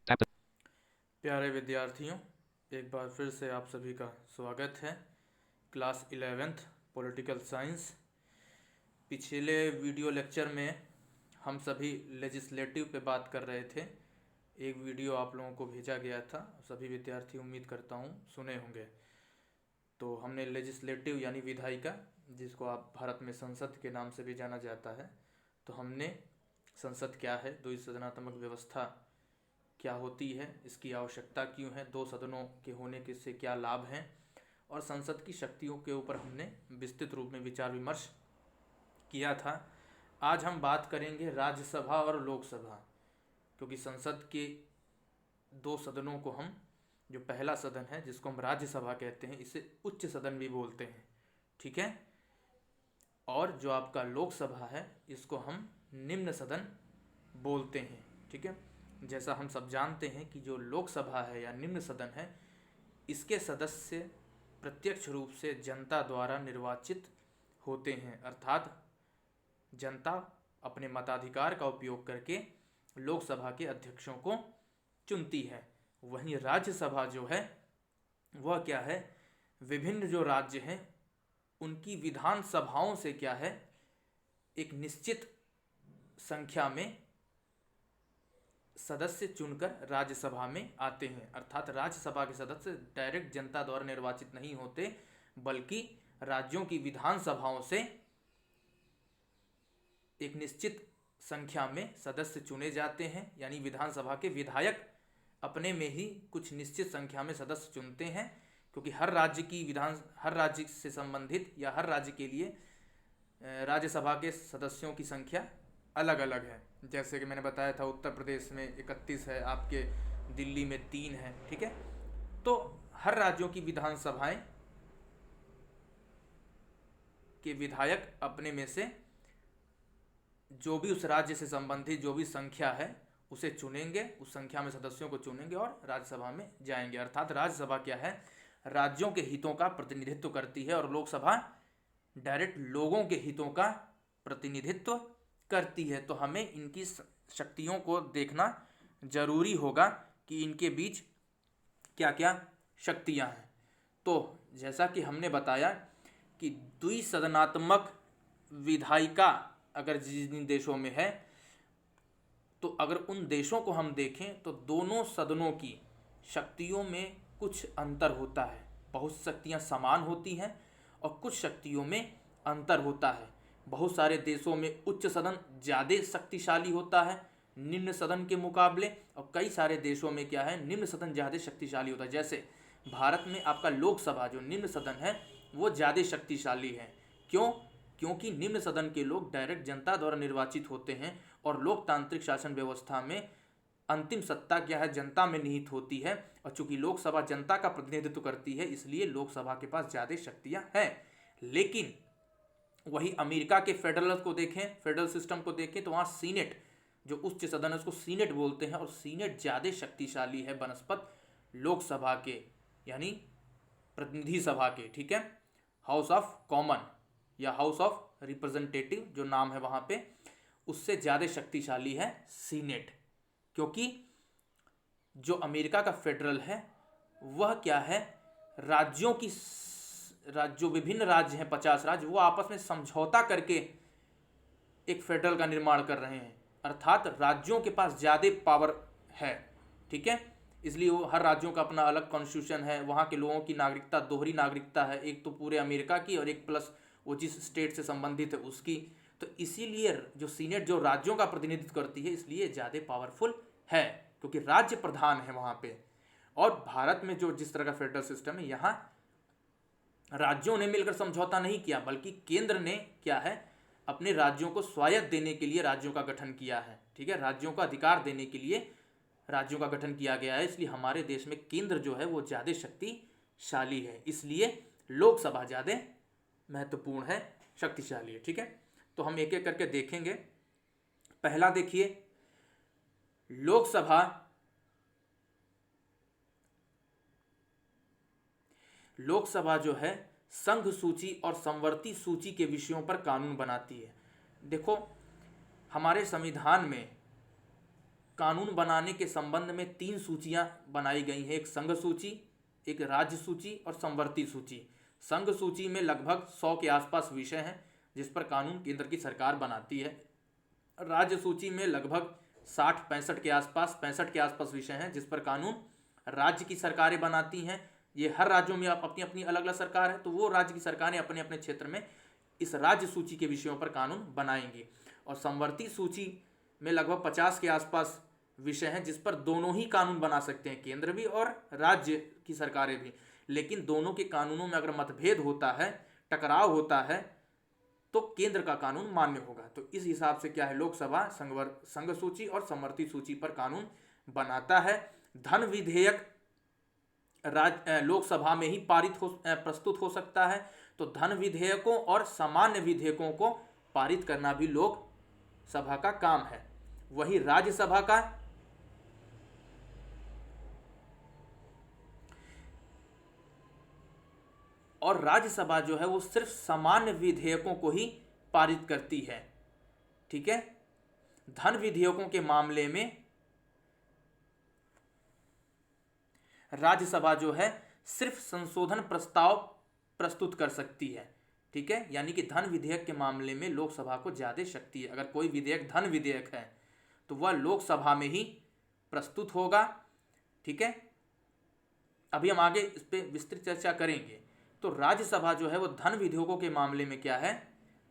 प्यारे विद्यार्थियों, एक बार फिर से आप सभी का स्वागत है। Class 11th political science. पिछले वीडियो लेक्चर में हम सभी लेजिस्लेटिव पे बात कर रहे थे। एक वीडियो आप लोगों को भेजा गया था, सभी विद्यार्थी उम्मीद करता हूँ सुने होंगे। तो हमने लेजिस्लेटिव यानी विधायिका, जिसको आप भारत में संसद के नाम से भी जाना जाता है, तो हमने संसद क्या है, द्विसदनात्मक व्यवस्था क्या होती है, इसकी आवश्यकता क्यों है, दो सदनों के होने के से क्या लाभ हैं, और संसद की शक्तियों के ऊपर हमने विस्तृत रूप में विचार विमर्श किया था। आज हम बात करेंगे राज्यसभा और लोकसभा, क्योंकि संसद के दो सदनों को हम, जो पहला सदन है जिसको हम राज्यसभा कहते हैं, इसे उच्च सदन भी बोलते हैं, ठीक है। और जो आपका लोकसभा है इसको हम निम्न सदन बोलते हैं, ठीक है। जैसा हम सब जानते हैं कि जो लोकसभा है या निम्न सदन है, इसके सदस्य प्रत्यक्ष रूप से जनता द्वारा निर्वाचित होते हैं, अर्थात जनता अपने मताधिकार का उपयोग करके लोकसभा के अध्यक्षों को चुनती है। वहीं राज्यसभा जो है वह क्या है, विभिन्न जो राज्य हैं उनकी विधानसभाओं से क्या है, एक निश्चित संख्या में सदस्य चुनकर राज्यसभा में आते हैं। अर्थात राज्यसभा के सदस्य डायरेक्ट जनता द्वारा निर्वाचित नहीं होते, बल्कि राज्यों की विधानसभाओं से एक निश्चित संख्या में सदस्य चुने जाते हैं। यानी विधानसभा के विधायक अपने में ही कुछ निश्चित संख्या में सदस्य चुनते हैं, क्योंकि हर राज्य से संबंधित या हर राज्य के लिए राज्यसभा के सदस्यों की संख्या अलग अलग है। जैसे कि मैंने बताया था, उत्तर प्रदेश में 31 है, आपके दिल्ली में 3 है, ठीक है। तो हर राज्यों की विधानसभाएं के विधायक अपने में से जो भी उस राज्य से संबंधित जो भी संख्या है उसे चुनेंगे, उस संख्या में सदस्यों को चुनेंगे और राज्यसभा में जाएंगे। अर्थात राज्यसभा क्या है, राज्यों के हितों का प्रतिनिधित्व करती है, और लोकसभा डायरेक्ट लोगों के हितों का प्रतिनिधित्व करती है। तो हमें इनकी शक्तियों को देखना जरूरी होगा कि इनके बीच क्या क्या शक्तियां हैं। तो जैसा कि हमने बताया कि द्विसदनात्मक विधायिका अगर जिन देशों में है, तो अगर उन देशों को हम देखें तो दोनों सदनों की शक्तियों में कुछ अंतर होता है। बहुत शक्तियां समान होती हैं और कुछ शक्तियों में अंतर होता है। बहुत सारे देशों में उच्च सदन ज़्यादा शक्तिशाली होता है निम्न सदन के मुकाबले, और कई सारे देशों में क्या है, निम्न सदन ज़्यादा शक्तिशाली होता है। जैसे भारत में आपका लोकसभा जो निम्न सदन है वो ज़्यादा शक्तिशाली है। क्यों? क्योंकि निम्न सदन के लोग डायरेक्ट जनता द्वारा निर्वाचित होते हैं, और लोकतांत्रिक शासन व्यवस्था में अंतिम सत्ता क्या है, जनता में निहित होती है। और चूंकि लोकसभा जनता का प्रतिनिधित्व करती है, इसलिए लोकसभा के पास ज़्यादा शक्तियां हैं। लेकिन वही अमेरिका के फेडरल को देखें, फेडरल सिस्टम को देखें, तो वहाँ सीनेट जो उच्च सदन है उसको सीनेट बोलते हैं, और सीनेट ज़्यादा शक्तिशाली है बनस्पत लोकसभा के, यानी प्रतिनिधि सभा के, ठीक है। हाउस ऑफ कॉमन या हाउस ऑफ रिप्रेजेंटेटिव जो नाम है वहाँ पे, उससे ज़्यादा शक्तिशाली है सीनेट। क्योंकि जो अमेरिका का फेडरल है वह क्या है, राज्यों की जो विभिन्न राज्य हैं, 50 राज्य, वो आपस में समझौता करके एक फेडरल का निर्माण कर रहे हैं। अर्थात राज्यों के पास ज़्यादा पावर है, ठीक है। इसलिए वो हर राज्यों का अपना अलग कॉन्स्टिट्यूशन है। वहाँ के लोगों की नागरिकता दोहरी नागरिकता है, एक तो पूरे अमेरिका की और एक प्लस वो जिस स्टेट से संबंधित है उसकी। तो इसीलिए जो सीनेट जो राज्यों का प्रतिनिधित्व करती है, इसलिए ज़्यादा पावरफुल है, क्योंकि राज्य प्रधान है वहाँ पे। और भारत में जो जिस तरह का फेडरल सिस्टम है, यहाँ राज्यों ने मिलकर समझौता नहीं किया, बल्कि केंद्र ने क्या है, अपने राज्यों को स्वायत्त देने के लिए राज्यों का गठन किया है, ठीक है। राज्यों का अधिकार देने के लिए राज्यों का गठन किया गया है। इसलिए हमारे देश में केंद्र जो है वो ज़्यादा शक्तिशाली है, इसलिए लोकसभा ज़्यादा महत्वपूर्ण है, शक्तिशाली है, ठीक है। तो हम एक एक करके देखेंगे। पहला देखिए, लोकसभा जो है संघ सूची और संवर्ती सूची के विषयों पर कानून बनाती है। देखो, हमारे संविधान में कानून बनाने के संबंध में 3 सूचियां बनाई गई हैं, एक संघ सूची, एक राज्य सूची और संवर्ती सूची। संघ सूची में लगभग 100 के आसपास विषय हैं जिस पर कानून केंद्र की सरकार बनाती है। राज्य सूची में लगभग 65 के आसपास विषय हैं जिस पर कानून राज्य की सरकारें बनाती हैं। ये हर राज्यों में अपनी अपनी अलग अलग सरकार है, तो वो राज्य की सरकारें अपने अपने क्षेत्र में इस राज्य सूची के विषयों पर कानून बनाएंगी। और संवर्ती सूची में लगभग 50 के आसपास विषय हैं जिस पर दोनों ही कानून बना सकते हैं, केंद्र भी और राज्य की सरकारें भी। लेकिन दोनों के कानूनों में अगर मतभेद होता है, टकराव होता है, तो केंद्र का कानून मान्य होगा। तो इस हिसाब से क्या है, लोकसभा संघ सूची और संवर्ती सूची पर कानून बनाता है। धन विधेयक लोकसभा में ही प्रस्तुत हो सकता है। तो धन विधेयकों और सामान्य विधेयकों को पारित करना भी लोकसभा का काम है। वही राज्यसभा का और राज्यसभा जो है वो सिर्फ सामान्य विधेयकों को ही पारित करती है। ठीक है, धन विधेयकों के मामले में राज्यसभा जो है सिर्फ संशोधन प्रस्ताव प्रस्तुत कर सकती है। ठीक है, यानी कि धन विधेयक के मामले में लोकसभा को ज्यादा शक्ति है। अगर कोई विधेयक धन विधेयक है तो वह लोकसभा में ही प्रस्तुत होगा। ठीक है, अभी हम आगे इस पर विस्तृत चर्चा करेंगे। तो राज्यसभा जो है वो धन विधेयकों के मामले में क्या है,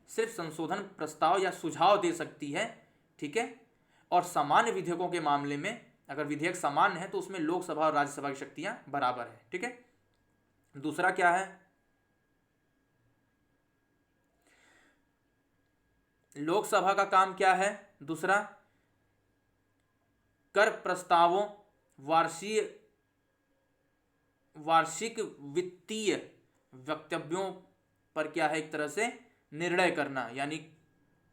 सिर्फ संशोधन प्रस्ताव या सुझाव दे सकती है। ठीक है, और सामान्य विधेयकों के मामले में अगर विधेयक सामान्य है तो उसमें लोकसभा और राज्यसभा की शक्तियां बराबर है। ठीक है, दूसरा क्या है, लोकसभा का काम क्या है, दूसरा कर प्रस्तावों, वार्षिक वित्तीय वक्तव्यों पर क्या है, एक तरह से निर्णय करना, यानी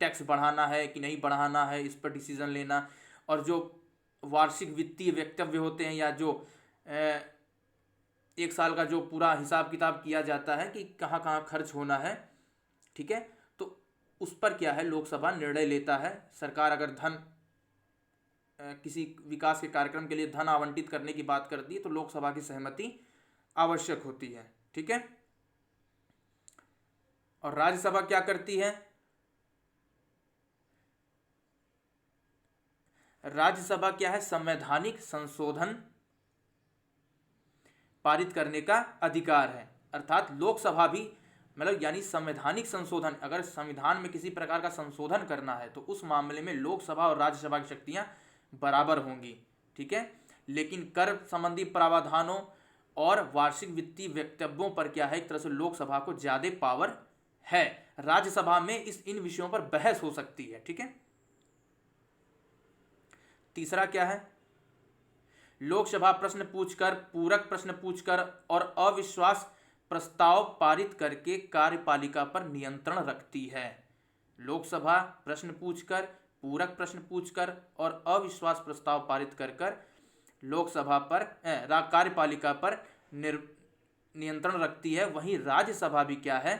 टैक्स बढ़ाना है कि नहीं बढ़ाना है, इस पर डिसीजन लेना। और जो वार्षिक वित्तीय वक्तव्य होते हैं या जो एक साल का जो पूरा हिसाब किताब किया जाता है कि कहाँ कहाँ खर्च होना है, ठीक है, तो उस पर क्या है, लोकसभा निर्णय लेता है। सरकार अगर धन किसी विकास के कार्यक्रम के लिए धन आवंटित करने की बात करती है तो लोकसभा की सहमति आवश्यक होती है। ठीक है, और राज्यसभा क्या करती है, राज्यसभा क्या है, संवैधानिक संशोधन पारित करने का अधिकार है। अर्थात लोकसभा भी मतलब यानी संवैधानिक संशोधन, अगर संविधान में किसी प्रकार का संशोधन करना है तो उस मामले में लोकसभा और राज्यसभा की शक्तियां बराबर होंगी। ठीक है, लेकिन कर संबंधी प्रावधानों और वार्षिक वित्तीय वक्तव्यों पर क्या है, एक तरह से लोकसभा को ज्यादा पावर है। राज्यसभा में इन विषयों पर बहस हो सकती है। ठीक है, तीसरा क्या है, लोकसभा प्रश्न पूछकर, पूरक प्रश्न पूछकर और अविश्वास प्रस्ताव पारित करके कार्यपालिका पर नियंत्रण रखती है। लोकसभा प्रश्न पूछकर, पूरक प्रश्न पूछकर और अविश्वास प्रस्ताव पारित कर लोकसभा पर कार्यपालिका पर नियंत्रण रखती है। वहीं राज्यसभा भी क्या है,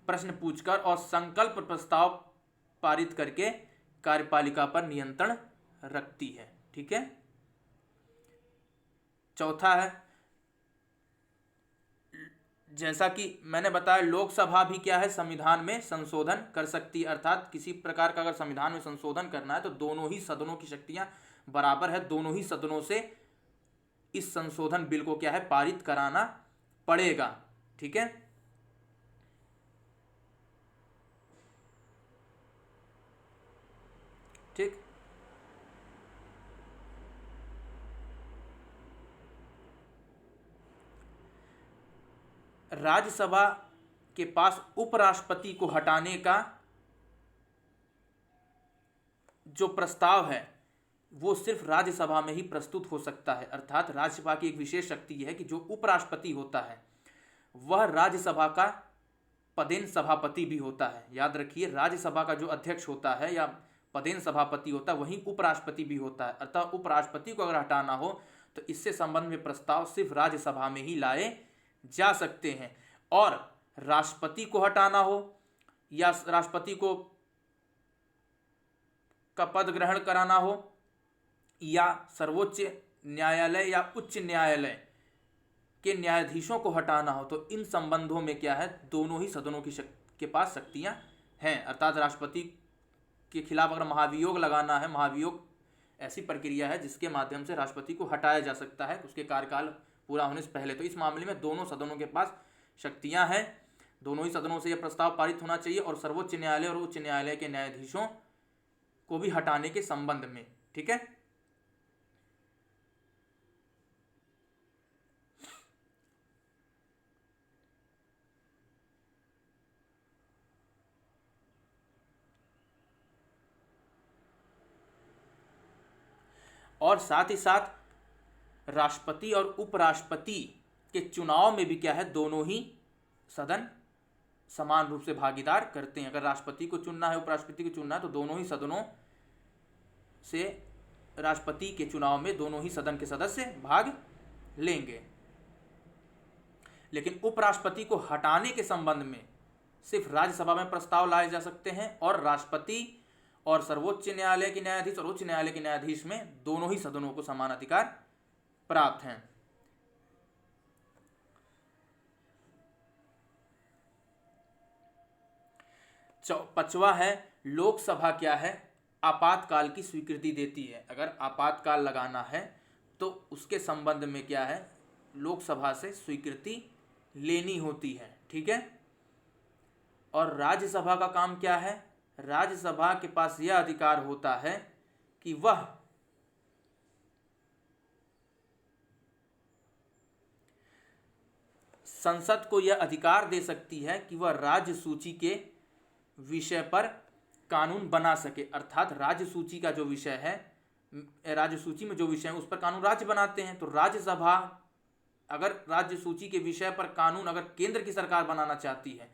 प्रश्न पूछकर और संकल्प प्रस्ताव पारित करके कार्यपालिका पर नियंत्रण रखती है। ठीक है, चौथा है, जैसा कि मैंने बताया लोकसभा भी क्या है, संविधान में संशोधन कर सकती है। अर्थात किसी प्रकार का अगर संविधान में संशोधन करना है तो दोनों ही सदनों की शक्तियां बराबर है, दोनों ही सदनों से इस संशोधन बिल को क्या है, पारित कराना पड़ेगा। ठीक है, ठीक, राज्यसभा के पास उपराष्ट्रपति को हटाने का जो प्रस्ताव है वो सिर्फ राज्यसभा में ही प्रस्तुत हो सकता है। अर्थात राज्यसभा की एक विशेष शक्ति यह है कि जो उपराष्ट्रपति होता है वह राज्यसभा का पदेन सभापति भी होता है। याद रखिए, राज्यसभा का जो अध्यक्ष होता है या पदेन सभापति होता है वहीं उपराष्ट्रपति भी होता है। अर्थात उपराष्ट्रपति को अगर हटाना हो तो इससे संबंध में प्रस्ताव सिर्फ राज्यसभा में ही लाए जा सकते हैं। और राष्ट्रपति को हटाना हो या राष्ट्रपति को का पद ग्रहण कराना हो या सर्वोच्च न्यायालय या उच्च न्यायालय के न्यायाधीशों को हटाना हो, तो इन संबंधों में क्या है, दोनों ही सदनों के पास शक्तियां हैं। अर्थात राष्ट्रपति के खिलाफ अगर महाभियोग लगाना है, महाभियोग ऐसी प्रक्रिया है जिसके माध्यम से राष्ट्रपति को हटाया जा सकता है उसके कार्यकाल पूरा होने से पहले। तो इस मामले में दोनों सदनों के पास शक्तियां हैं, दोनों ही सदनों से यह प्रस्ताव पारित होना चाहिए और सर्वोच्च न्यायालय और उच्च न्यायालय के न्यायाधीशों को भी हटाने के संबंध में। ठीक है, और साथ ही साथ राष्ट्रपति और उपराष्ट्रपति के चुनाव में भी क्या है, दोनों ही सदन समान रूप से भागीदार करते हैं। अगर राष्ट्रपति को चुनना है, उपराष्ट्रपति को चुनना है, तो दोनों ही सदनों से राष्ट्रपति के चुनाव में दोनों ही सदन के सदस्य भाग लेंगे। लेकिन उपराष्ट्रपति को हटाने के संबंध में सिर्फ राज्यसभा में प्रस्ताव लाए जा सकते हैं और राष्ट्रपति और सर्वोच्च न्यायालय के न्यायाधीश और उच्च न्यायालय के न्यायाधीश में दोनों ही सदनों को समान अधिकार प्राप्त हैं। पांचवा है, लोकसभा क्या है, आपातकाल की स्वीकृति देती है। अगर आपातकाल लगाना है तो उसके संबंध में क्या है, लोकसभा से स्वीकृति लेनी होती है। ठीक है, और राज्यसभा का काम क्या है, राज्यसभा के पास यह अधिकार होता है कि वह संसद को यह अधिकार दे सकती है कि वह राज्य सूची के विषय पर कानून बना सके। अर्थात राज्य सूची का जो विषय है, राज्य सूची में जो विषय है उस पर कानून राज्य बनाते हैं। तो राज्यसभा अगर राज्य सूची के विषय पर कानून अगर केंद्र की सरकार बनाना चाहती है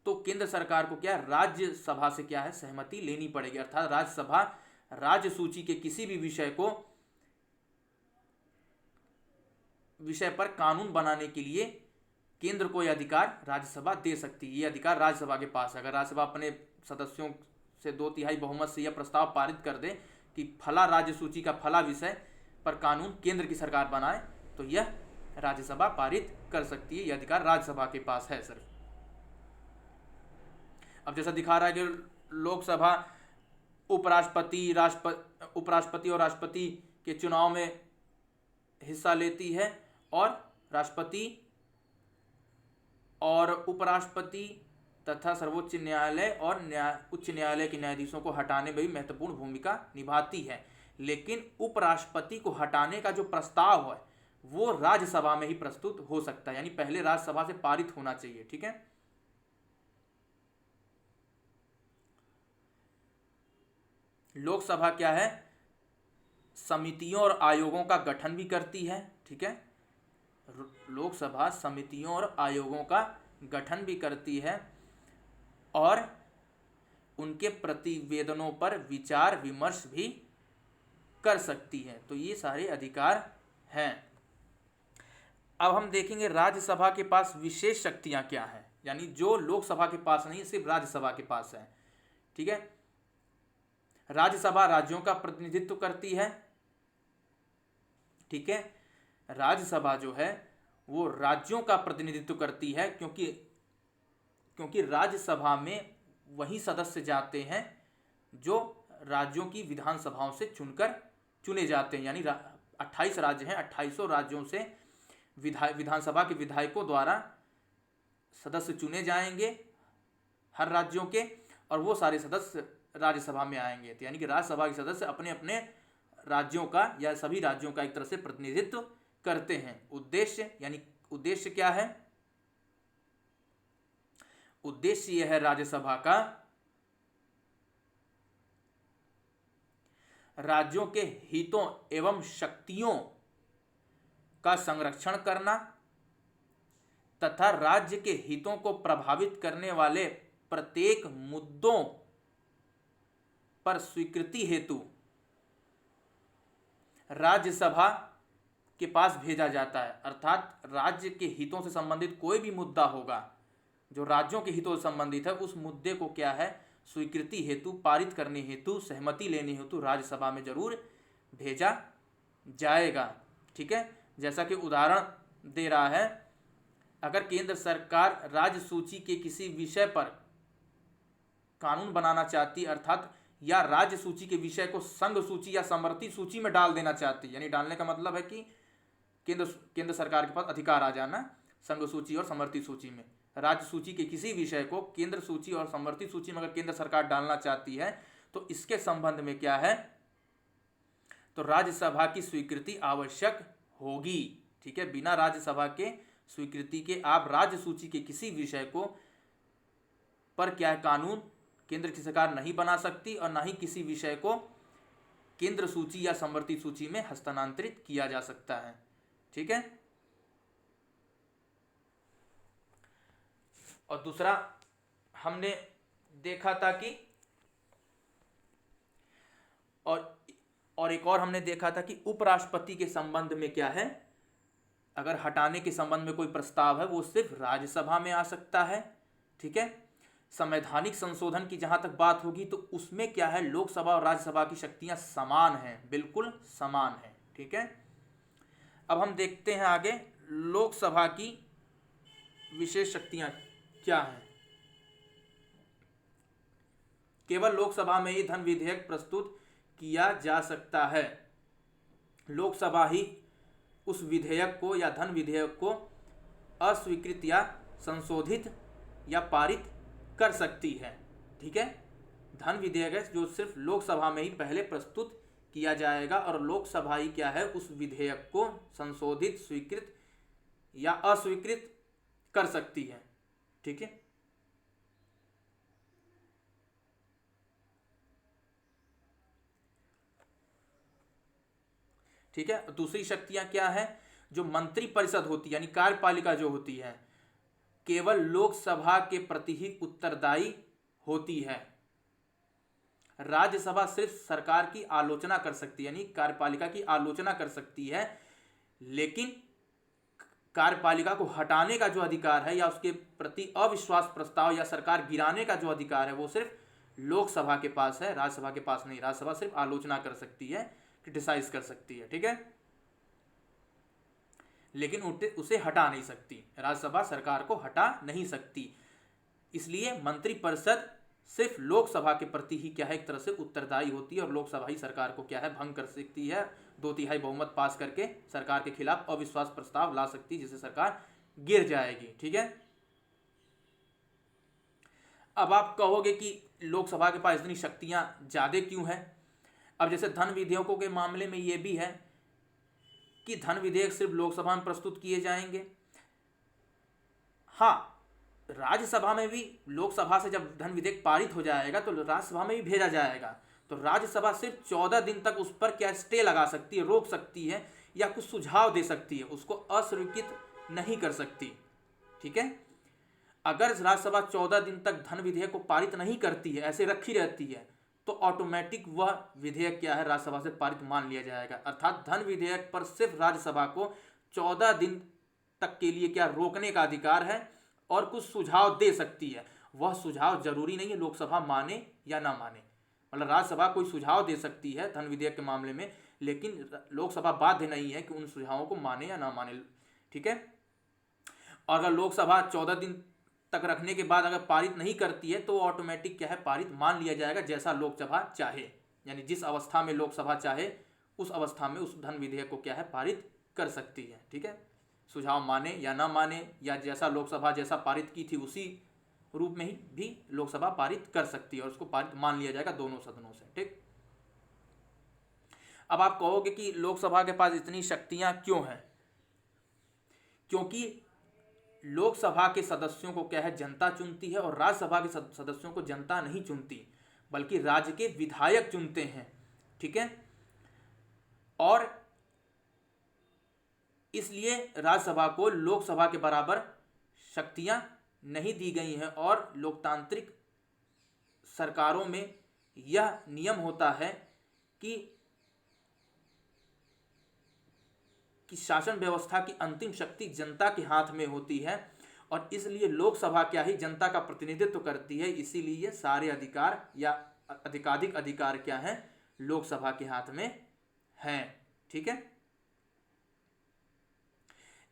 तो केंद्र सरकार को क्या है, राज्यसभा से क्या है, सहमति लेनी पड़ेगी। अर्थात राज्यसभा राज्य सूची के किसी भी विषय पर कानून बनाने के लिए केंद्र को यह अधिकार राज्यसभा दे सकती है। यह अधिकार राज्यसभा के पास है। अगर राज्यसभा अपने सदस्यों से 2/3 बहुमत से यह प्रस्ताव पारित कर दे कि फला राज्य सूची का फला विषय पर कानून केंद्र की सरकार बनाए, तो यह राज्यसभा पारित कर सकती है। यह अधिकार राज्यसभा के पास है सर। अब जैसा दिखा रहा है कि लोकसभा उपराष्ट्रपति और राष्ट्रपति के चुनाव में हिस्सा लेती है और राष्ट्रपति और उपराष्ट्रपति तथा सर्वोच्च न्यायालय और उच्च न्यायालय के न्यायाधीशों को हटाने में भी महत्वपूर्ण भूमिका निभाती है। लेकिन उपराष्ट्रपति को हटाने का जो प्रस्ताव है वो राज्यसभा में ही प्रस्तुत हो सकता है, यानी पहले राज्यसभा से पारित होना चाहिए। ठीक है, लोकसभा क्या है, समितियों और आयोगों का गठन भी करती है। ठीक है, लोकसभा समितियों और आयोगों का गठन भी करती है और उनके प्रतिवेदनों पर विचार विमर्श भी कर सकती है। तो ये सारे अधिकार हैं। अब हम देखेंगे राज्यसभा के पास विशेष शक्तियां क्या हैं, यानी जो लोकसभा के पास नहीं, सिर्फ राज्यसभा के पास है। ठीक है, राज्यसभा राज्यों का प्रतिनिधित्व करती है। ठीक है, राज्यसभा जो है वो राज्यों का प्रतिनिधित्व करती है, क्योंकि राज्यसभा में वही सदस्य जाते हैं जो राज्यों की विधानसभाओं से चुने जाते हैं। यानी 28 राज्य हैं, 28 राज्यों से विधानसभा के विधायकों द्वारा सदस्य चुने जाएंगे हर राज्यों के, और वो सारे सदस्य राज्यसभा में आएंगे। तो यानी कि राज्यसभा के सदस्य अपने अपने राज्यों का या सभी राज्यों का एक तरह से प्रतिनिधित्व करते हैं। उद्देश्य क्या है, उद्देश्य यह है राज्यसभा का राज्यों के हितों एवं शक्तियों का संरक्षण करना तथा राज्य के हितों को प्रभावित करने वाले प्रत्येक मुद्दों पर स्वीकृति हेतु राज्यसभा के पास भेजा जाता है। अर्थात राज्य के हितों से संबंधित कोई भी मुद्दा होगा जो राज्यों के हितों से संबंधित है, उस मुद्दे को क्या है, स्वीकृति हेतु, पारित करने हेतु, सहमति लेने हेतु राज्यसभा में जरूर भेजा जाएगा। ठीक है, जैसा कि उदाहरण दे रहा है, अगर केंद्र सरकार राज्य सूची के किसी विषय पर कानून बनाना चाहती, अर्थात या राज्य सूची के विषय को संघ सूची या समवर्ती सूची में डाल देना चाहती, यानी डालने का मतलब है कि केंद्र सरकार के पास अधिकार आ जाना संघ सूची और समवर्ती सूची में। राज्य सूची के किसी विषय को केंद्र सूची और समवर्ती सूची में अगर केंद्र सरकार डालना चाहती है तो इसके संबंध में क्या है, तो राज्यसभा की स्वीकृति आवश्यक होगी। ठीक है, बिना राज्यसभा के स्वीकृति के आप राज्य सूची के किसी विषय को पर क्या है कानून केंद्र की सरकार नहीं बना सकती और ना ही किसी विषय को केंद्र सूची या समवर्ती सूची में हस्तांतरित किया जा सकता है। ठीक है, और दूसरा हमने देखा था कि और एक और हमने देखा था कि उपराष्ट्रपति के संबंध में क्या है, अगर हटाने के संबंध में कोई प्रस्ताव है वो सिर्फ राज्यसभा में आ सकता है। ठीक है, संवैधानिक संशोधन की जहां तक बात होगी तो उसमें क्या है, लोकसभा और राज्यसभा की शक्तियां समान हैं, बिल्कुल समान हैं। ठीक है, अब हम देखते हैं आगे लोकसभा की विशेष शक्तियां क्या हैं। केवल लोकसभा में ही धन विधेयक प्रस्तुत किया जा सकता है। लोकसभा ही उस विधेयक को या धन विधेयक को अस्वीकृत या संशोधित या पारित कर सकती है। ठीक है, धन विधेयक है जो सिर्फ लोकसभा में ही पहले प्रस्तुत किया जाएगा और लोकसभा ही क्या है उस विधेयक को संशोधित, स्वीकृत या अस्वीकृत कर सकती है। ठीक है, ठीक है, दूसरी शक्तियां क्या है, जो मंत्री परिषद होती है यानी कार्यपालिका जो होती है, केवल लोकसभा के प्रति ही उत्तरदायी होती है। राज्यसभा सिर्फ सरकार की आलोचना कर सकती है, यानी कार्यपालिका की आलोचना कर सकती है, लेकिन कार्यपालिका को हटाने का जो अधिकार है या उसके प्रति अविश्वास प्रस्ताव या सरकार गिराने का जो अधिकार है वो सिर्फ लोकसभा के पास है, राज्यसभा के पास नहीं। राज्यसभा सिर्फ आलोचना कर सकती है, क्रिटिसाइज कर सकती है। ठीक है, लेकिन उसे हटा नहीं सकती, राज्यसभा सरकार को हटा नहीं सकती। इसलिए मंत्रिपरिषद सिर्फ लोकसभा के प्रति ही क्या है एक तरह से उत्तरदायी होती है और लोकसभा ही सरकार को क्या है भंग कर सकती है, 2/3 बहुमत पास करके सरकार के खिलाफ अविश्वास प्रस्ताव ला सकती है जिससे सरकार गिर जाएगी। ठीक है, अब आप कहोगे कि लोकसभा के पास इतनी शक्तियां ज्यादा क्यों हैं। अब जैसे धन विधेयकों के मामले में यह भी है कि धन विधेयक सिर्फ लोकसभा में प्रस्तुत किए जाएंगे। हाँ, राज्यसभा में भी लोकसभा से जब धन विधेयक पारित हो जाएगा तो राज्यसभा में भी भेजा जाएगा, तो राज्यसभा सिर्फ 14 दिन तक उस पर क्या स्टे लगा सकती है, रोक सकती है या कुछ सुझाव दे सकती है, उसको अस्वीकृत नहीं कर सकती। ठीक है, अगर राज्यसभा 14 दिन तक धन विधेयक को पारित नहीं करती है, ऐसे रखी रहती है, तो ऑटोमेटिक वह विधेयक क्या है राज्यसभा से पारित मान लिया जाएगा। अर्थात धन विधेयक पर सिर्फ राज्यसभा को 14 दिन तक के लिए क्या रोकने का अधिकार है और कुछ सुझाव दे सकती है। वह सुझाव जरूरी नहीं है लोकसभा माने या ना माने, मतलब राज्यसभा कोई सुझाव दे सकती है धन विधेयक के मामले में, लेकिन लोकसभा बाध्य नहीं है कि उन सुझावों को माने या ना माने। ठीक है, और अगर लोकसभा 14 दिन तक रखने के बाद अगर पारित नहीं करती है तो ऑटोमेटिक क्या है पारित मान लिया जाएगा, जैसा लोकसभा चाहे, यानी जिस अवस्था में लोकसभा चाहे उस अवस्था में उस धन विधेयक को क्या है पारित कर सकती है। ठीक है, सुझाव माने या ना माने या जैसा लोकसभा जैसा पारित की थी उसी रूप में ही भी लोकसभा पारित कर सकती है और उसको पारित मान लिया जाएगा दोनों सदनों से। ठीक, अब आप कहोगे कि लोकसभा के पास इतनी शक्तियां क्यों हैं, क्योंकि लोकसभा के सदस्यों को क्या है जनता चुनती है और राज्यसभा के सदस्यों को जनता नहीं चुनती बल्कि राज्य के विधायक चुनते हैं। ठीक है, और इसलिए राज्यसभा को लोकसभा के बराबर शक्तियां नहीं दी गई हैं और लोकतांत्रिक सरकारों में यह नियम होता है कि शासन व्यवस्था की अंतिम शक्ति जनता के हाथ में होती है और इसलिए लोकसभा क्या ही जनता का प्रतिनिधित्व करती है, इसीलिए सारे अधिकार या अधिकाधिक अधिकार क्या है, लोकसभा के हाथ में हैं। ठीक है।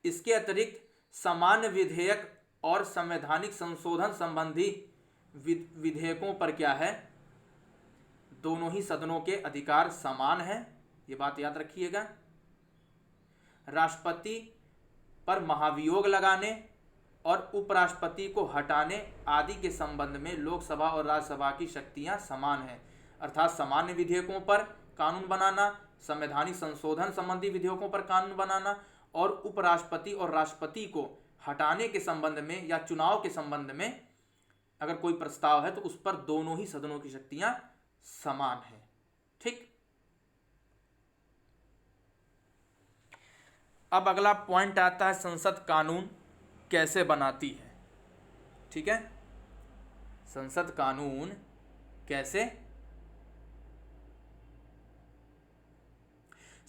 इसके अतिरिक्त सामान्य विधेयक और संवैधानिक संशोधन संबंधी विधेयकों पर क्या है, दोनों ही सदनों के अधिकार समान हैं, ये बात याद रखिएगा। राष्ट्रपति पर महाभियोग लगाने और उपराष्ट्रपति को हटाने आदि के संबंध में लोकसभा और राज्यसभा की शक्तियां समान हैं। अर्थात सामान्य विधेयकों पर कानून बनाना, संवैधानिक संशोधन संबंधी विधेयकों पर कानून बनाना और उपराष्ट्रपति और राष्ट्रपति को हटाने के संबंध में या चुनाव के संबंध में अगर कोई प्रस्ताव है तो उस पर दोनों ही सदनों की शक्तियां समान हैं। ठीक। अब अगला पॉइंट आता है संसद कानून कैसे बनाती है। ठीक है। संसद कानून कैसे,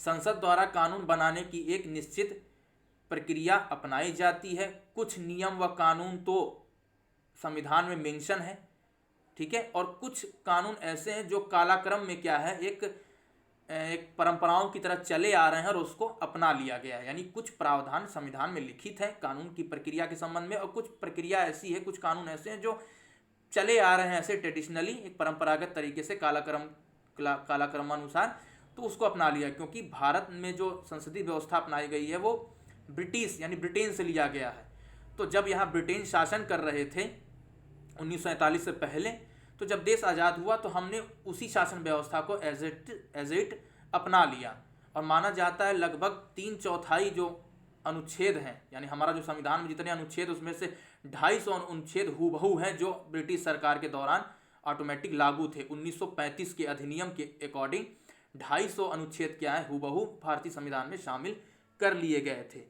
संसद द्वारा कानून बनाने की एक निश्चित प्रक्रिया अपनाई जाती है। कुछ नियम व कानून तो संविधान में मेंशन है। ठीक है। और कुछ कानून ऐसे हैं जो कालाक्रम में क्या है, एक परंपराओं की तरह चले आ रहे हैं और उसको अपना लिया गया है। यानी कुछ प्रावधान संविधान में लिखित है कानून की प्रक्रिया के संबंध में, और कुछ प्रक्रिया ऐसी है, कुछ कानून ऐसे हैं जो चले आ रहे हैं ऐसे ट्रेडिशनली, एक परंपरागत तरीके से कालाक्रमानुसार, तो उसको अपना लिया। क्योंकि भारत में जो संसदीय व्यवस्था अपनाई गई है वो ब्रिटिश यानी ब्रिटेन से लिया गया है। तो जब यहाँ ब्रिटेन शासन कर रहे थे 1947 से पहले, तो जब देश आज़ाद हुआ तो हमने उसी शासन व्यवस्था को एज इट अपना लिया। और माना जाता है लगभग 3/4 जो अनुच्छेद हैं, यानी हमारा जो संविधान में जितने अनुच्छेद उसमें से 250 अनुच्छेद हूबहू हैं जो ब्रिटिश सरकार के दौरान ऑटोमेटिक लागू थे। 1935 के अधिनियम के अकॉर्डिंग 250 अनुच्छेद क्या है, हूबहू भारतीय संविधान में शामिल कर लिए गए थे।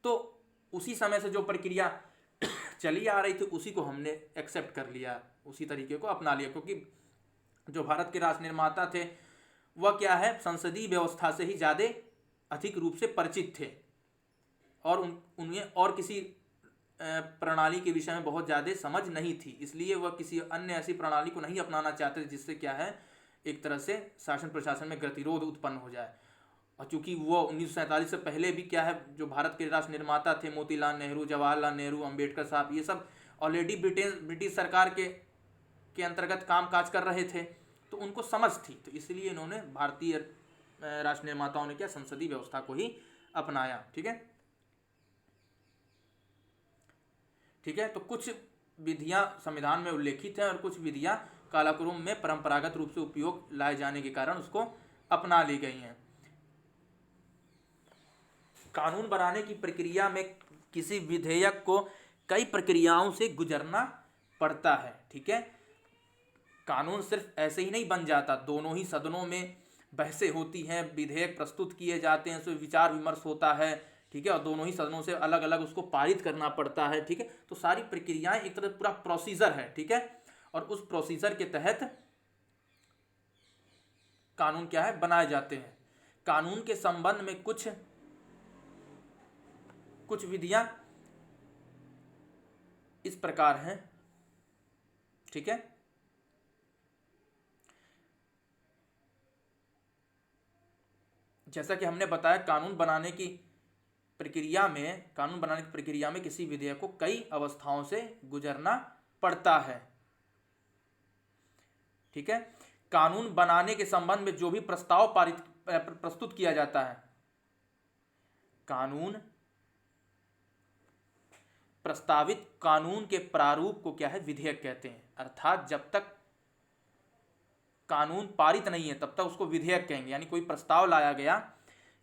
तो उसी समय से जो प्रक्रिया चली आ रही थी उसी को हमने एक्सेप्ट कर लिया, उसी तरीके को अपना लिया। क्योंकि जो भारत के राष्ट्र निर्माता थे वह क्या है, संसदीय व्यवस्था से ही ज़्यादा अधिक रूप से परिचित थे और उन्हें और किसी प्रणाली के विषय में बहुत ज़्यादा समझ नहीं थी, इसलिए वह किसी अन्य ऐसी प्रणाली को नहीं अपनाना चाहते जिससे क्या है, एक तरह से शासन प्रशासन में गतिरोध उत्पन्न हो जाए। और चूंकि वो 1947 से पहले भी क्या है, जो भारत के राष्ट्र निर्माता थे मोतीलाल नेहरू, जवाहरलाल नेहरू, अंबेडकर साहब, ये सब ऑलरेडी ब्रिटिश सरकार के अंतर्गत काम काज कर रहे थे, तो उनको समझ थी। तो इसलिए इन्होंने भारतीय राष्ट्र निर्माताओं ने क्या, संसदीय व्यवस्था को ही अपनाया। ठीक है। ठीक है। तो कुछ विधियां संविधान में उल्लेखित हैं और कुछ विधियां कालाक्रम में परंपरागत रूप से उपयोग लाए जाने के कारण उसको अपना ली गई हैं। कानून बनाने की प्रक्रिया में किसी विधेयक को कई प्रक्रियाओं से गुजरना पड़ता है। ठीक है। कानून सिर्फ ऐसे ही नहीं बन जाता, दोनों ही सदनों में बहसें होती हैं, विधेयक प्रस्तुत किए जाते हैं, उसमें विचार विमर्श होता है। ठीक है। और दोनों ही सदनों से अलग अलग उसको पारित करना पड़ता है। ठीक है। तो सारी प्रक्रियाएं एक तरह पूरा प्रोसीजर है। ठीक है। और उस प्रोसीजर के तहत कानून क्या है, बनाए जाते हैं। कानून के संबंध में कुछ विधियां इस प्रकार हैं। ठीक है। जैसा कि हमने बताया, कानून बनाने की प्रक्रिया में किसी विधेयक को कई अवस्थाओं से गुजरना पड़ता है। ठीक है। कानून बनाने के संबंध में जो भी प्रस्ताव प्रस्तुत किया जाता है, प्रस्तावित कानून के प्रारूप को क्या है, विधेयक कहते हैं। अर्थात जब तक कानून पारित नहीं है तब तक उसको विधेयक कहेंगे। यानी कोई प्रस्ताव लाया गया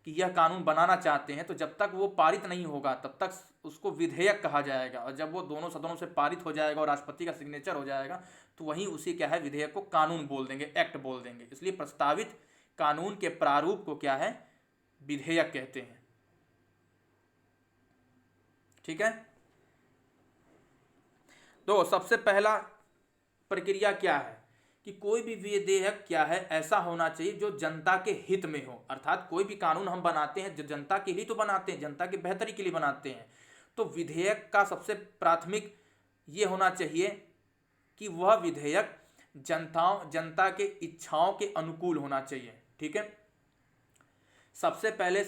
कि यह कानून बनाना चाहते हैं, तो जब तक वो पारित नहीं होगा तब तक उसको विधेयक कहा जाएगा। और जब वो दोनों सदनों से पारित हो जाएगा और राष्ट्रपति का सिग्नेचर हो जाएगा तो वहीं उसी क्या है, विधेयक को कानून बोल देंगे, एक्ट बोल देंगे। इसलिए प्रस्तावित कानून के प्रारूप को क्या है, विधेयक कहते हैं। ठीक है। तो सबसे पहला प्रक्रिया क्या है कि कोई भी विधेयक क्या है, ऐसा होना चाहिए जो जनता के हित में हो। अर्थात कोई भी कानून हम बनाते हैं जो जनता के लिए तो बनाते हैं, जनता की बेहतरी के लिए बनाते हैं। तो विधेयक का सबसे प्राथमिक ये होना चाहिए कि वह विधेयक जनता के इच्छाओं के अनुकूल होना चाहिए। ठीक है, सबसे पहले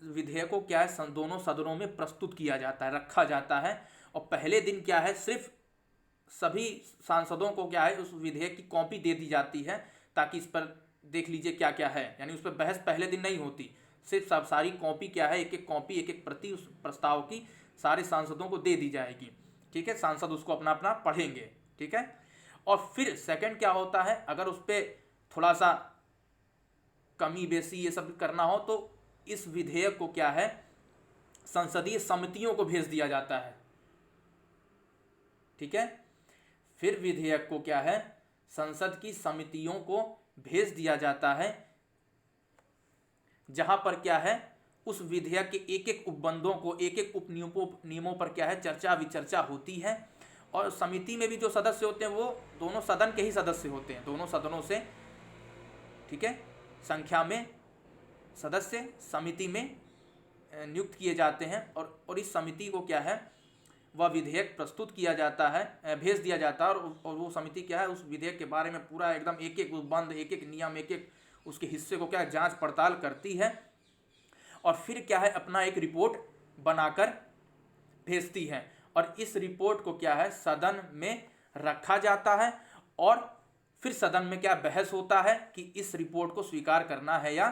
विधेयक को क्या है दोनों सदनों में प्रस्तुत किया जाता है, रखा जाता है, और पहले दिन क्या है सिर्फ सभी सांसदों को क्या है उस विधेयक की कॉपी दे दी जाती है, ताकि इस पर देख लीजिए क्या क्या है, यानी उस पर बहस पहले दिन नहीं होती, सिर्फ सब सारी कॉपी क्या है एक एक कॉपी एक एक प्रति उस प्रस्ताव की सारे सांसदों को दे दी जाएगी। ठीक है, सांसद उसको अपना अपना पढ़ेंगे। ठीक है, और फिर सेकंड क्या होता है, अगर उस पर थोड़ा सा कमी बेसी ये सब करना हो तो इस विधेयक को क्या है संसदीय समितियों को भेज दिया जाता है। ठीक है, फिर विधेयक को क्या है संसद की समितियों को भेज दिया जाता है, जहां पर क्या है उस विधेयक के एक एक उपबंधों को एक एक उप नियमों पर क्या है चर्चा विचर्चा होती है। और समिति में भी जो सदस्य होते हैं वो दोनों सदन के ही सदस्य होते हैं, दोनों सदनों से। ठीक है, संख्या में सदस्य समिति में नियुक्त किए जाते हैं, और इस समिति को क्या है वह विधेयक प्रस्तुत किया जाता है, भेज दिया जाता है, और वो समिति क्या है उस विधेयक के बारे में पूरा एकदम एक एक उपबंध एक एक नियम एक एक उसके हिस्से को क्या जांच पड़ताल करती है, और फिर क्या है अपना एक रिपोर्ट बनाकर भेजती है। और इस रिपोर्ट को क्या है सदन में रखा जाता है, और फिर सदन में क्या बहस होता है कि इस रिपोर्ट को स्वीकार करना है या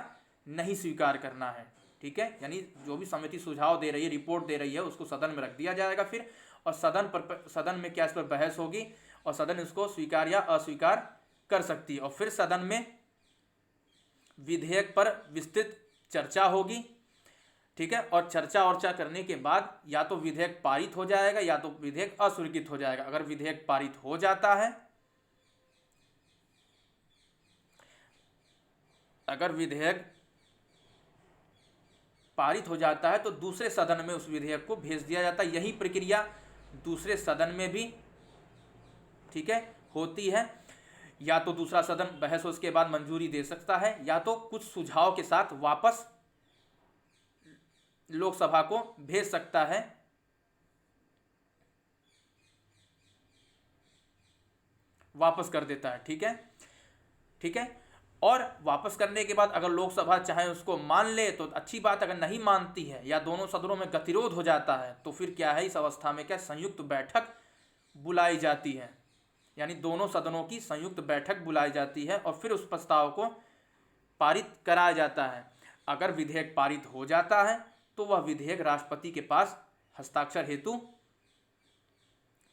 नहीं स्वीकार करना है। ठीक है, यानी जो भी समिति सुझाव दे रही है रिपोर्ट दे रही है उसको सदन में रख दिया जाएगा फिर, और सदन में क्या इस पर बहस होगी, और सदन इसको स्वीकार या अस्वीकार कर सकती है, और फिर सदन में विधेयक पर विस्तृत चर्चा होगी। ठीक है, और चर्चा करने के बाद या तो विधेयक पारित हो जाएगा या तो विधेयक अस्वीकृत हो जाएगा। अगर विधेयक पारित हो जाता है, अगर विधेयक पारित हो जाता है तो दूसरे सदन में उस विधेयक को भेज दिया जाता है। यही प्रक्रिया दूसरे सदन में भी ठीक है होती है, या तो दूसरा सदन बहस उसके बाद मंजूरी दे सकता है, या तो कुछ सुझाव के साथ वापस लोकसभा को भेज सकता है। वापस कर देता है। ठीक है, ठीक है, और वापस करने के बाद अगर लोकसभा चाहे उसको मान ले तो अच्छी बात, अगर नहीं मानती है या दोनों सदनों में गतिरोध हो जाता है तो फिर क्या है इस अवस्था में क्या संयुक्त बैठक बुलाई जाती है, यानी दोनों सदनों की संयुक्त बैठक बुलाई जाती है, और फिर उस प्रस्ताव को पारित कराया जाता है। अगर विधेयक पारित हो जाता है तो वह विधेयक राष्ट्रपति के पास हस्ताक्षर हेतु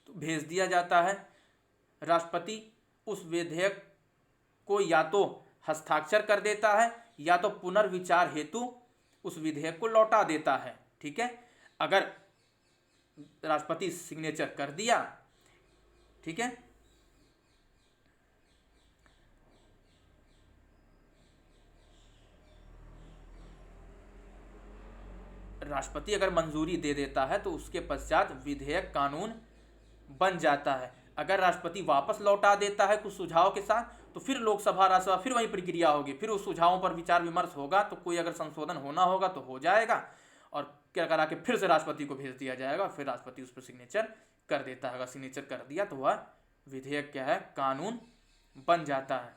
तो भेज दिया जाता है। राष्ट्रपति उस विधेयक को या तो हस्ताक्षर कर देता है या तो पुनर्विचार हेतु उस विधेयक को लौटा देता है। ठीक है, अगर राष्ट्रपति सिग्नेचर कर दिया, ठीक है, राष्ट्रपति अगर मंजूरी दे देता है तो उसके पश्चात विधेयक कानून बन जाता है। अगर राष्ट्रपति वापस लौटा देता है कुछ सुझाव के साथ तो फिर लोकसभा राज्यसभा फिर वही प्रक्रिया होगी, फिर उस सुझावों पर विचार विमर्श होगा, तो कोई अगर संशोधन होना होगा तो हो जाएगा, और क्या करा के फिर से राष्ट्रपति को भेज दिया जाएगा, फिर राष्ट्रपति उस पर सिग्नेचर कर देता है। अगर सिग्नेचर कर दिया तो वह विधेयक क्या है कानून बन जाता है।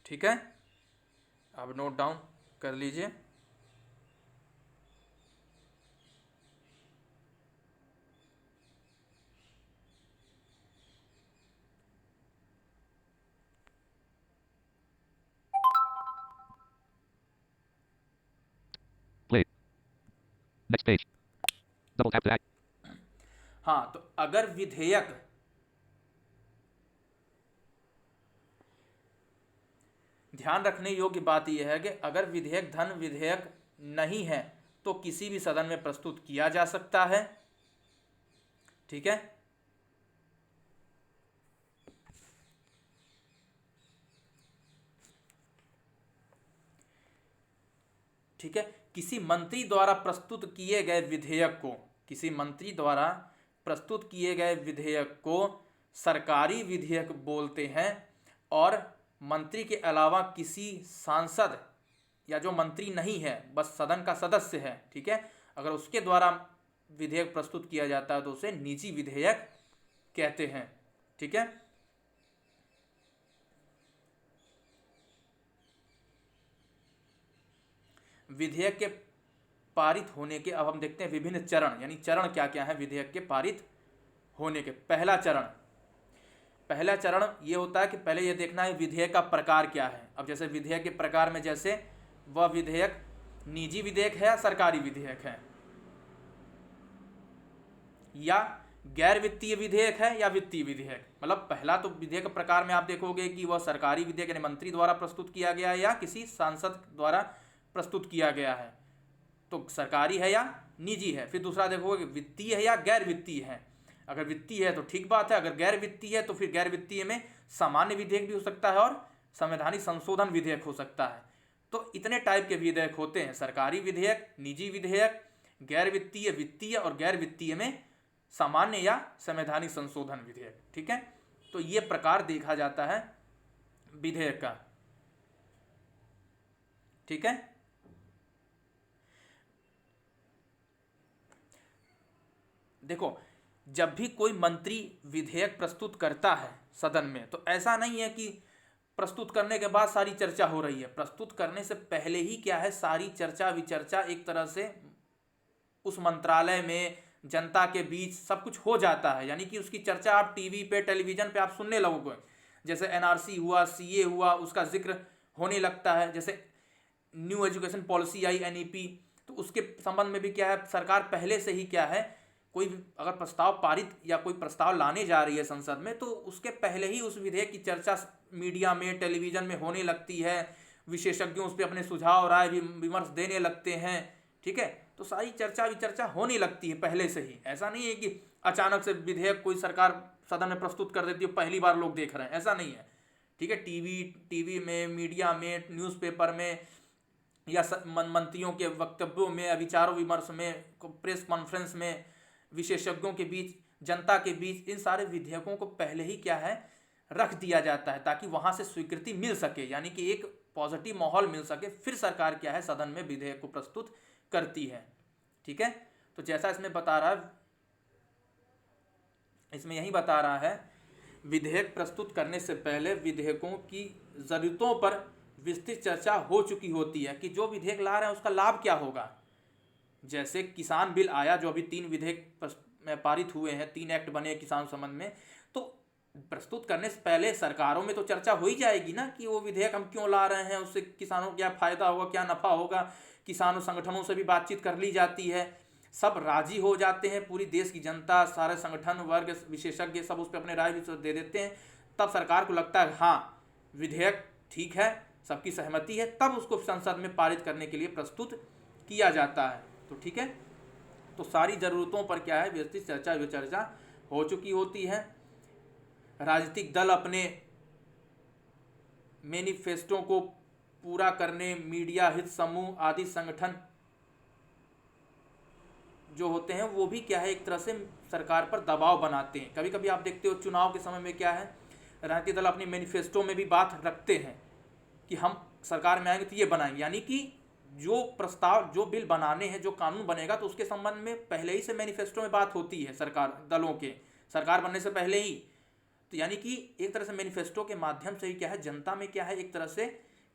ठीक है, अब नोट डाउन कर लीजिए। Play. Next page. Double tap to add. हाँ, तो अगर विधेयक ध्यान रखने योग्य बात यह है कि अगर विधेयक धन विधेयक नहीं है तो किसी भी सदन में प्रस्तुत किया जा सकता है। ठीक है, ठीक है, किसी मंत्री द्वारा प्रस्तुत किए गए विधेयक को, किसी मंत्री द्वारा प्रस्तुत किए गए विधेयक को सरकारी विधेयक बोलते हैं, और मंत्री के अलावा किसी सांसद या जो मंत्री नहीं है बस सदन का सदस्य है, ठीक है, अगर उसके द्वारा विधेयक प्रस्तुत किया जाता है तो उसे निजी विधेयक कहते हैं। ठीक है, विधेयक के पारित होने के अब हम देखते हैं विभिन्न चरण, यानी चरण क्या क्या है विधेयक के पारित होने के। पहला चरण ये होता है कि पहले ये देखना है विधेयक का प्रकार क्या है। अब जैसे विधेयक के प्रकार में जैसे वह विधेयक निजी विधेयक है या सरकारी विधेयक है, या गैर वित्तीय विधेयक है या वित्तीय विधेयक। मतलब पहला तो विधेयक प्रकार में आप देखोगे कि वह सरकारी विधेयक यानी मंत्री द्वारा प्रस्तुत किया गया है या किसी सांसद द्वारा प्रस्तुत किया गया है, तो सरकारी है या निजी है। फिर दूसरा देखोगे वित्तीय है या गैर वित्तीय है। अगर वित्तीय है तो ठीक बात है, अगर गैर वित्तीय है तो फिर गैर वित्तीय में सामान्य विधेयक भी हो सकता है और संवैधानिक संशोधन विधेयक हो सकता है। तो इतने टाइप के विधेयक होते हैं, सरकारी विधेयक, निजी विधेयक, गैर वित्तीय, वित्तीय और गैर वित्तीय में सामान्य या संवैधानिक संशोधन विधेयक। ठीक है, तो ये प्रकार देखा जाता है विधेयक का। ठीक है, देखो जब भी कोई मंत्री विधेयक प्रस्तुत करता है सदन में, तो ऐसा नहीं है कि प्रस्तुत करने के बाद सारी चर्चा हो रही है। प्रस्तुत करने से पहले ही क्या है, सारी चर्चा विचर्चा एक तरह से उस मंत्रालय में जनता के बीच सब कुछ हो जाता है। यानी कि उसकी चर्चा आप टीवी पे, टेलीविजन पे आप सुनने लगोगे। जैसे एनआरसी हुआ, सीए हुआ, उसका जिक्र होने लगता है। जैसे न्यू एजुकेशन पॉलिसी आई, एनईपी, तो उसके संबंध में भी क्या है, सरकार पहले से ही क्या है, कोई अगर प्रस्ताव पारित या कोई प्रस्ताव लाने जा रही है संसद में, तो उसके पहले ही उस विधेयक की चर्चा मीडिया में, टेलीविजन में होने लगती है। विशेषज्ञों उस पर अपने सुझाव राय विमर्श देने लगते हैं। ठीक है, तो सारी चर्चा विचर्चा होने लगती है पहले से ही। ऐसा नहीं है कि अचानक से विधेयक कोई सरकार सदन में प्रस्तुत कर देती है, पहली बार लोग देख रहे हैं, ऐसा नहीं है। ठीक है, टीवी में, मीडिया में, न्यूज़पेपर में या मंत्रियों के वक्तव्यों में, विचारों विमर्श में, प्रेस कॉन्फ्रेंस में, विशेषज्ञों के बीच, जनता के बीच, इन सारे विधेयकों को पहले ही क्या है रख दिया जाता है, ताकि वहां से स्वीकृति मिल सके, यानी कि एक पॉजिटिव माहौल मिल सके। फिर सरकार क्या है सदन में विधेयक को प्रस्तुत करती है। ठीक है, तो जैसा इसमें बता रहा है, इसमें यही बता रहा है, विधेयक प्रस्तुत करने से पहले विधेयकों की जरूरतों पर विस्तृत चर्चा हो चुकी होती है कि जो विधेयक ला रहे हैं उसका लाभ क्या होगा। जैसे किसान बिल आया, जो अभी 3 विधेयक पारित हुए हैं, 3 एक्ट बने किसान संबंध में, तो प्रस्तुत करने से पहले सरकारों में तो चर्चा हो ही जाएगी ना कि वो विधेयक हम क्यों ला रहे हैं, उससे किसानों को क्या फायदा होगा, क्या नफा होगा। किसानों संगठनों से भी बातचीत कर ली जाती है, सब राजी हो जाते हैं, पूरी देश की जनता, सारे संगठन वर्ग, विशेषज्ञ सब उस पर अपने राय भी दे देते हैं। तब सरकार को लगता है हाँ विधेयक ठीक है, सबकी सहमति है, तब उसको संसद में पारित करने के लिए प्रस्तुत किया जाता है। तो ठीक है, तो सारी जरूरतों पर क्या है विस्तृत चर्चा विचर्चा हो चुकी होती है। राजनीतिक दल अपने मैनिफेस्टो को पूरा करने, मीडिया, हित समूह आदि संगठन जो होते हैं वो भी क्या है एक तरह से सरकार पर दबाव बनाते हैं। कभी कभी आप देखते हो चुनाव के समय में क्या है, राजनीतिक दल अपने मैनिफेस्टो में भी बात रखते हैं कि हम सरकार में आएंगे तो ये बनाएंगे, यानी कि जो प्रस्ताव, जो बिल बनाने हैं, जो कानून बनेगा, तो उसके संबंध में पहले ही से मैनिफेस्टो में बात होती है सरकार दलों के, सरकार बनने से पहले ही। तो यानी कि एक तरह से मैनिफेस्टो के माध्यम से ही क्या है जनता में क्या है एक तरह से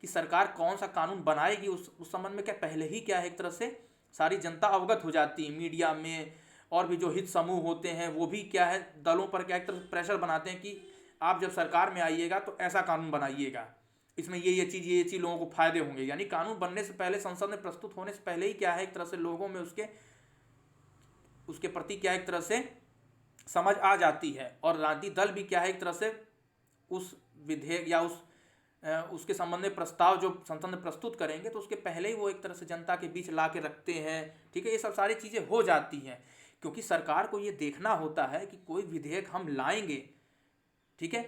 कि सरकार कौन सा कानून बनाएगी उस संबंध में क्या पहले ही क्या है एक तरह से सारी जनता अवगत हो जाती है। मीडिया में और भी जो हित समूह होते हैं वो भी क्या है दलों पर क्या एक तरह से प्रेशर बनाते हैं कि आप जब सरकार में आइएगा तो ऐसा कानून बनाइएगा, इसमें ये चीज़ लोगों को फायदे होंगे। यानी कानून बनने से पहले, संसद में प्रस्तुत होने से पहले ही क्या है एक तरह से लोगों में उसके प्रति क्या एक तरह से समझ आ जाती है। और राजनीतिक दल भी क्या है एक तरह से उस विधेयक या उसके संबंध में प्रस्ताव जो संसद में प्रस्तुत करेंगे तो उसके पहले ही वो एक तरह से जनता के बीच ला के रखते हैं। ठीक है, ये सब सारी चीज़ें हो जाती हैं क्योंकि सरकार को ये देखना होता है कि कोई विधेयक हम लाएंगे, ठीक है,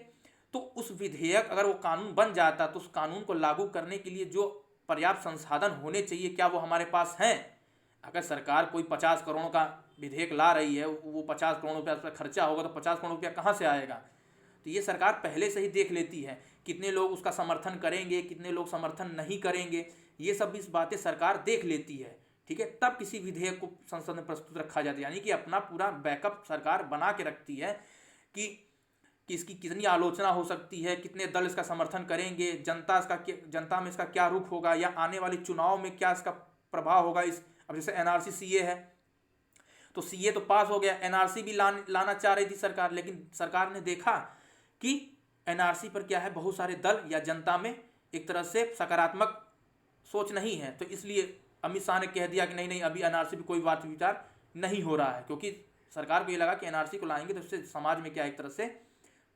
तो उस विधेयक अगर वो कानून बन जाता तो उस कानून को लागू करने के लिए जो पर्याप्त संसाधन होने चाहिए क्या वो हमारे पास हैं। अगर सरकार कोई 50 करोड़ का विधेयक ला रही है, वो 50 करोड़ रुपया उस पर खर्चा होगा तो 50 करोड़ रुपया कहाँ से आएगा। तो ये सरकार पहले से ही देख लेती है कितने लोग उसका समर्थन करेंगे, कितने लोग समर्थन नहीं करेंगे, ये सब इस बातें सरकार देख लेती है। ठीक है, तब किसी विधेयक को संसद में प्रस्तुत रखा जाता है। यानी कि अपना पूरा बैकअप सरकार बना के रखती है कि इसकी कितनी आलोचना हो सकती है, कितने दल इसका समर्थन करेंगे, जनता में इसका क्या रुख होगा, या आने वाले चुनाव में क्या इसका प्रभाव होगा। अब जैसे एनआरसी सीए है, तो सीए तो पास हो गया, एनआरसी भी लाना चाह रही थी सरकार, लेकिन सरकार ने देखा कि एनआरसी पर क्या है, बहुत सारे दल या जनता में एक तरह से सकारात्मक सोच नहीं है, तो इसलिए अमित शाह ने कह दिया कि नहीं, अभी एनआरसी पे कोई बात विचार नहीं हो रहा है, क्योंकि सरकार को ये लगा कि एनआरसी को लाएंगे तो इससे समाज में क्या एक तरह से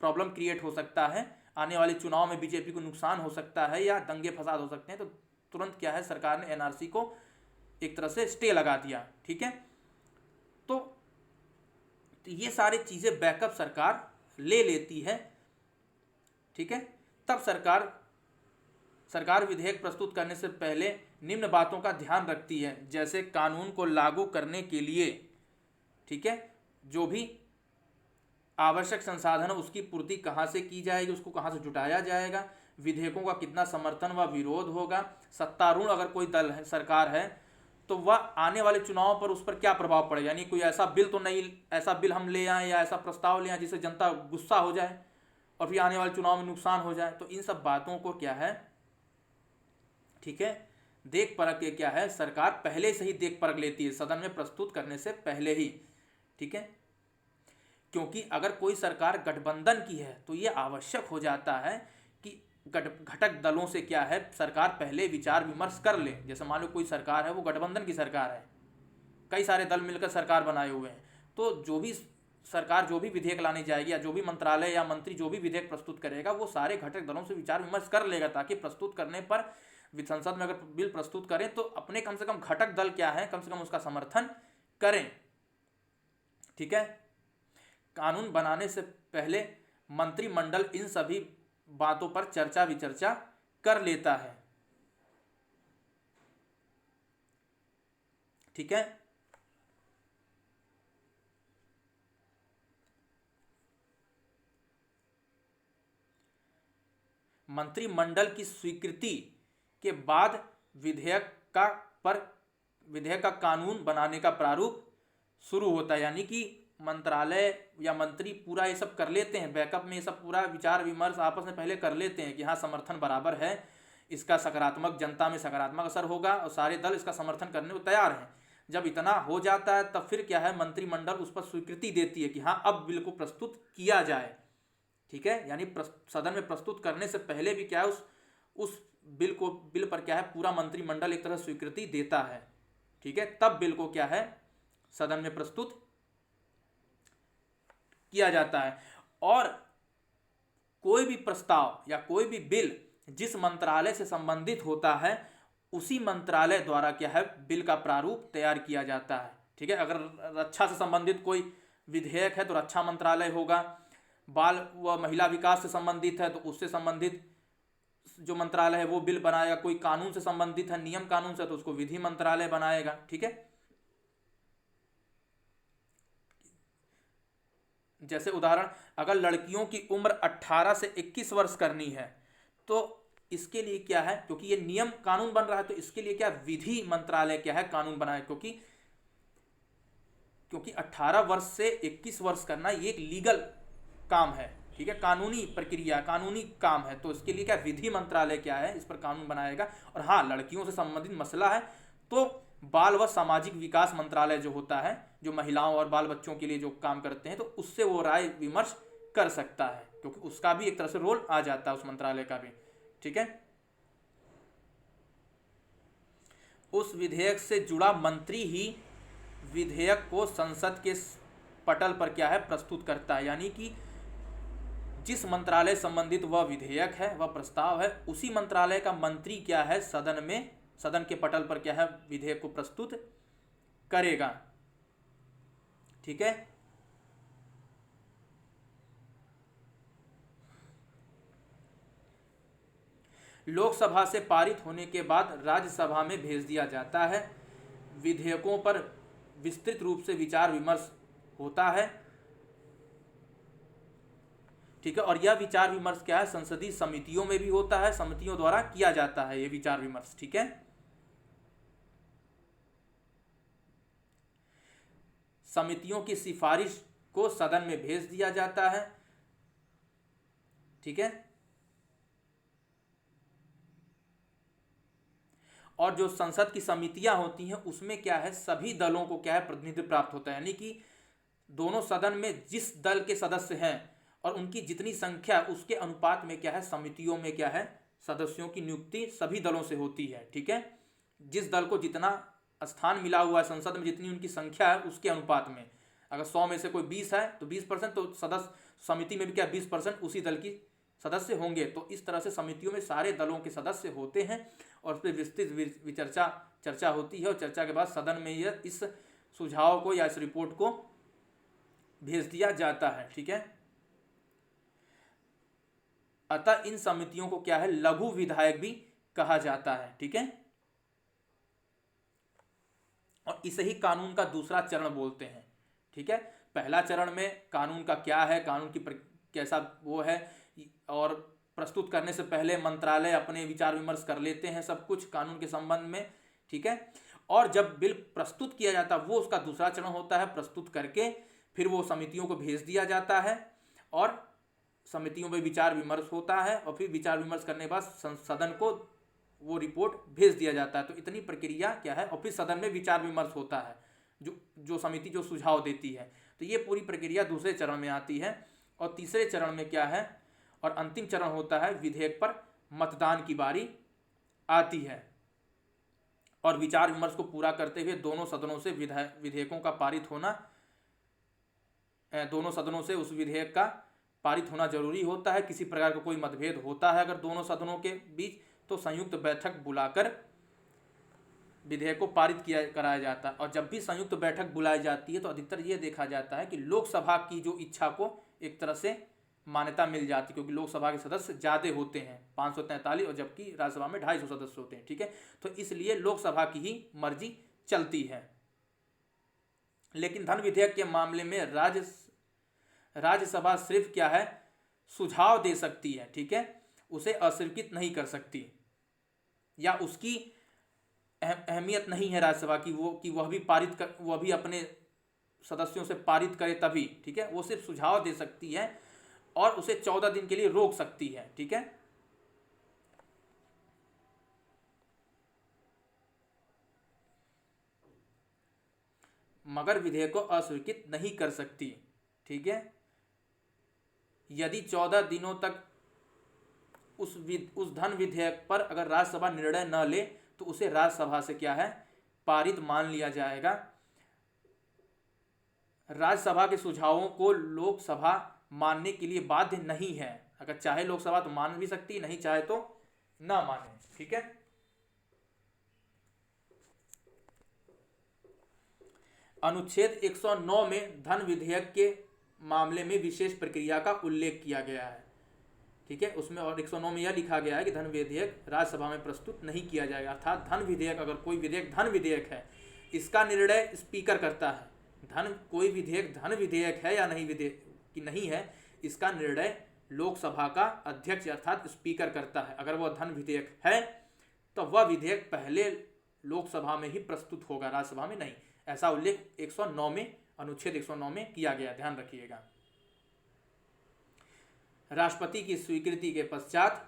प्रॉब्लम क्रिएट हो सकता है, आने वाले चुनाव में बीजेपी को नुकसान हो सकता है या दंगे फसाद हो सकते हैं। तो तुरंत क्या है, सरकार ने एनआरसी को एक तरह से स्टे लगा दिया। ठीक है, तो ये सारी चीज़ें बैकअप सरकार ले लेती है। ठीक है, तब सरकार विधेयक प्रस्तुत करने से पहले निम्न बातों का ध्यान रखती है, जैसे कानून को लागू करने के लिए, ठीक है, जो भी आवश्यक संसाधन है उसकी पूर्ति कहाँ से की जाएगी, उसको कहाँ से जुटाया जाएगा, विधेयकों का कितना समर्थन व विरोध होगा, सत्तारूढ़ अगर कोई दल है, सरकार है, तो वह आने वाले चुनाव पर उस पर क्या प्रभाव पड़ेगा। यानी कोई ऐसा बिल तो नहीं, ऐसा बिल हम ले आए या ऐसा प्रस्ताव ले आए जिससे जनता गुस्सा हो जाए और फिर आने वाले चुनाव में नुकसान हो जाए। तो इन सब बातों को क्या है, ठीक है, देख परख के क्या है, सरकार पहले से ही देख परख लेती है सदन में प्रस्तुत करने से पहले ही। ठीक है, क्योंकि अगर कोई सरकार गठबंधन की है तो ये आवश्यक हो जाता है कि घटक दलों से क्या है, सरकार पहले विचार विमर्श कर ले। जैसे मान लो कोई सरकार है, वो गठबंधन की सरकार है, कई सारे दल मिलकर सरकार बनाए हुए हैं, तो जो भी सरकार जो भी विधेयक लाने जाएगी या जो भी मंत्रालय या मंत्री जो भी विधेयक प्रस्तुत करेगा, वो सारे घटक दलों से विचार विमर्श कर लेगा, ताकि प्रस्तुत करने पर संसद में अगर बिल प्रस्तुत करें तो अपने कम से कम घटक दल क्या है, कम से कम उसका समर्थन करें। ठीक है, कानून बनाने से पहले मंत्रिमंडल इन सभी बातों पर चर्चा विचर्चा कर लेता है। ठीक है, मंत्रिमंडल की स्वीकृति के बाद विधेयक का कानून बनाने का प्रारूप शुरू होता है। यानी कि मंत्रालय या मंत्री पूरा ये सब कर लेते हैं, बैकअप में ये सब पूरा विचार विमर्श आपस में पहले कर लेते हैं कि हाँ समर्थन बराबर है, इसका सकारात्मक, जनता में सकारात्मक असर होगा और सारे दल इसका समर्थन करने को तैयार हैं। जब इतना हो जाता है तब फिर क्या है, मंत्रिमंडल उस पर स्वीकृति देती है कि हाँ अब बिल को प्रस्तुत किया जाए। ठीक है, यानी सदन में प्रस्तुत करने से पहले भी क्या है, उस बिल पर क्या है, पूरा मंत्रिमंडल एक तरह स्वीकृति देता है। ठीक है, तब बिल को क्या है, सदन में प्रस्तुत किया जाता है। और कोई भी प्रस्ताव या कोई भी बिल जिस मंत्रालय से संबंधित होता है, उसी मंत्रालय द्वारा क्या है, बिल का प्रारूप तैयार किया जाता है। ठीक है, अगर रक्षा से संबंधित कोई विधेयक है तो रक्षा मंत्रालय होगा, बाल व महिला विकास से संबंधित है तो उससे संबंधित जो मंत्रालय है वो बिल बनाएगा, कोई कानून से संबंधित है, नियम कानून से, तो उसको विधि मंत्रालय बनाएगा। ठीक है, जैसे उदाहरण, अगर लड़कियों की उम्र 18 से 21 वर्ष करनी है तो इसके लिए क्या है, क्योंकि ये नियम कानून बन रहा है, तो इसके लिए क्या विधि मंत्रालय क्या है, कानून बनाए, क्योंकि 18 वर्ष से 21 वर्ष करना ये एक लीगल काम है। ठीक है, कानूनी प्रक्रिया, कानूनी काम है, तो इसके लिए क्या विधि मंत्रालय क्या है, इस पर कानून बनाएगा। और हाँ, लड़कियों से संबंधित मसला है तो बाल व सामाजिक विकास मंत्रालय जो होता है, जो महिलाओं और बाल बच्चों के लिए जो काम करते हैं, तो उससे वो राय विमर्श कर सकता है, क्योंकि उसका भी एक तरह से रोल आ जाता है उस मंत्रालय का भी। ठीक है, उस विधेयक से जुड़ा मंत्री ही विधेयक को संसद के पटल पर क्या है, प्रस्तुत करता है। यानी कि जिस मंत्रालय संबंधित वह विधेयक है, वह प्रस्ताव है, उसी मंत्रालय का मंत्री क्या है, सदन के पटल पर क्या है, विधेयक को प्रस्तुत करेगा। ठीक है, लोकसभा से पारित होने के बाद राज्यसभा में भेज दिया जाता है। विधेयकों पर विस्तृत रूप से विचार विमर्श होता है। ठीक है, और यह विचार विमर्श क्या है, संसदीय समितियों में भी होता है, समितियों द्वारा किया जाता है ये विचार विमर्श। ठीक है, समितियों की सिफारिश को सदन में भेज दिया जाता है। ठीक है, और जो संसद की समितियां होती हैं उसमें क्या है, सभी दलों को क्या है, प्रतिनिधित्व प्राप्त होता है। यानी कि दोनों सदन में जिस दल के सदस्य हैं और उनकी जितनी संख्या उसके अनुपात में क्या है, समितियों में क्या है, सदस्यों की नियुक्ति सभी दलों से होती है। ठीक है, जिस दल को जितना स्थान मिला हुआ है संसद में, जितनी उनकी संख्या है उसके अनुपात में, अगर 100 में से कोई 20 है तो 20%, तो सदस्य समिति में भी क्या 20% उसी दल की सदस्य होंगे। तो इस तरह से समितियों में सारे दलों के सदस्य होते हैं और उस पर विस्तृत चर्चा होती है और चर्चा के बाद सदन में यह इस सुझाव को या इस रिपोर्ट को भेज दिया जाता है। ठीक है, अतः इन समितियों को क्या है, लघु विधायक भी कहा जाता है। ठीक है, और इसे ही कानून का दूसरा चरण बोलते हैं। ठीक है, पहला चरण में कानून का क्या है, कानून की कैसा वो है, और प्रस्तुत करने से पहले मंत्रालय अपने विचार विमर्श कर लेते हैं सब कुछ कानून के संबंध में। ठीक है, और जब बिल प्रस्तुत किया जाता है वो उसका दूसरा चरण होता है। प्रस्तुत करके फिर वो समितियों को भेज दिया जाता है और समितियों में विचार विमर्श होता है और फिर विचार विमर्श करने के बाद सदन को वो रिपोर्ट भेज दिया जाता है। तो इतनी प्रक्रिया क्या है, और फिर सदन में विचार विमर्श होता है, जो समिति जो सुझाव देती है। तो ये पूरी प्रक्रिया दूसरे चरण में आती है। और तीसरे चरण में क्या है, और अंतिम चरण होता है, विधेयक पर मतदान की बारी आती है और विचार विमर्श को पूरा करते हुए दोनों सदनों से विधेयकों का पारित होना, दोनों सदनों से उस विधेयक का पारित होना जरूरी होता है। किसी प्रकार का कोई मतभेद होता है अगर दोनों सदनों के बीच, तो संयुक्त बैठक बुलाकर विधेयक को पारित कराया जाता है। और जब भी संयुक्त बैठक बुलाई जाती है तो अधिकतर ये देखा जाता है कि लोकसभा की जो इच्छा को एक तरह से मान्यता मिल जाती है, क्योंकि लोकसभा के सदस्य ज़्यादा होते हैं 543, और जबकि राज्यसभा में 250 सदस्य होते हैं। ठीक है, तो इसलिए लोकसभा की ही मर्जी चलती है। लेकिन धन विधेयक के मामले में राज्यसभा सिर्फ क्या है, सुझाव दे सकती है। ठीक है, उसे अस्वीकृत नहीं कर सकती, या उसकी अहमियत नहीं है राज्यसभा की वह भी वह भी अपने सदस्यों से पारित करे तभी। ठीक है, वो सिर्फ सुझाव दे सकती है और उसे 14 दिन के लिए रोक सकती है। ठीक है, मगर विधेयक को अस्वीकृत नहीं कर सकती। ठीक है, यदि 14 दिनों तक उस धन विधेयक पर अगर राज्यसभा निर्णय न ले तो उसे राज्यसभा से क्या है, पारित मान लिया जाएगा। राज्यसभा के सुझावों को लोकसभा मानने के लिए बाध्य नहीं है। अगर चाहे लोकसभा तो मान भी सकती, नहीं चाहे तो ना माने। ठीक है, अनुच्छेद 109 में धन विधेयक के मामले में विशेष प्रक्रिया का उल्लेख किया गया है। ठीक है, उसमें और 109 में यह लिखा गया है कि धन विधेयक राज्यसभा में प्रस्तुत नहीं किया जाएगा। अर्थात धन विधेयक, अगर कोई विधेयक धन विधेयक है, इसका निर्णय स्पीकर करता है। कोई विधेयक धन विधेयक है या नहीं है, इसका निर्णय लोकसभा का अध्यक्ष अर्थात स्पीकर करता है। अगर वह धन विधेयक है तो वह विधेयक पहले लोकसभा में ही प्रस्तुत होगा, राज्यसभा में नहीं। ऐसा उल्लेख 109 में, अनुच्छेद 109 में किया गया, ध्यान रखिएगा। राष्ट्रपति की स्वीकृति के पश्चात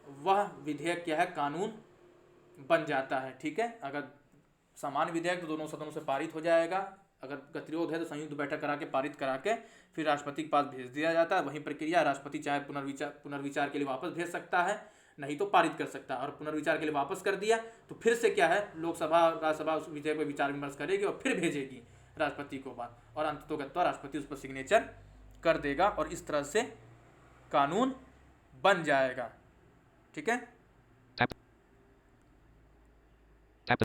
वह विधेयक क्या है, कानून बन जाता है। ठीक है, अगर समान विधेयक तो दोनों सदनों से पारित हो जाएगा, अगर गतिरोध है तो संयुक्त बैठक करा के पारित करा के फिर राष्ट्रपति के पास भेज दिया जाता है। वही प्रक्रिया, राष्ट्रपति चाहे पुनर्विचार के लिए वापस भेज सकता है, नहीं तो पारित कर सकता है। और पुनर्विचार के लिए वापस कर दिया तो फिर से क्या है, लोकसभा राज्यसभा उस विधेयक पर विचार विमर्श करेगी और फिर भेजेगी राष्ट्रपति को बात, और अंततोगत्वा राष्ट्रपति उस पर सिग्नेचर कर देगा और इस तरह से कानून बन जाएगा। ठीक है, Tap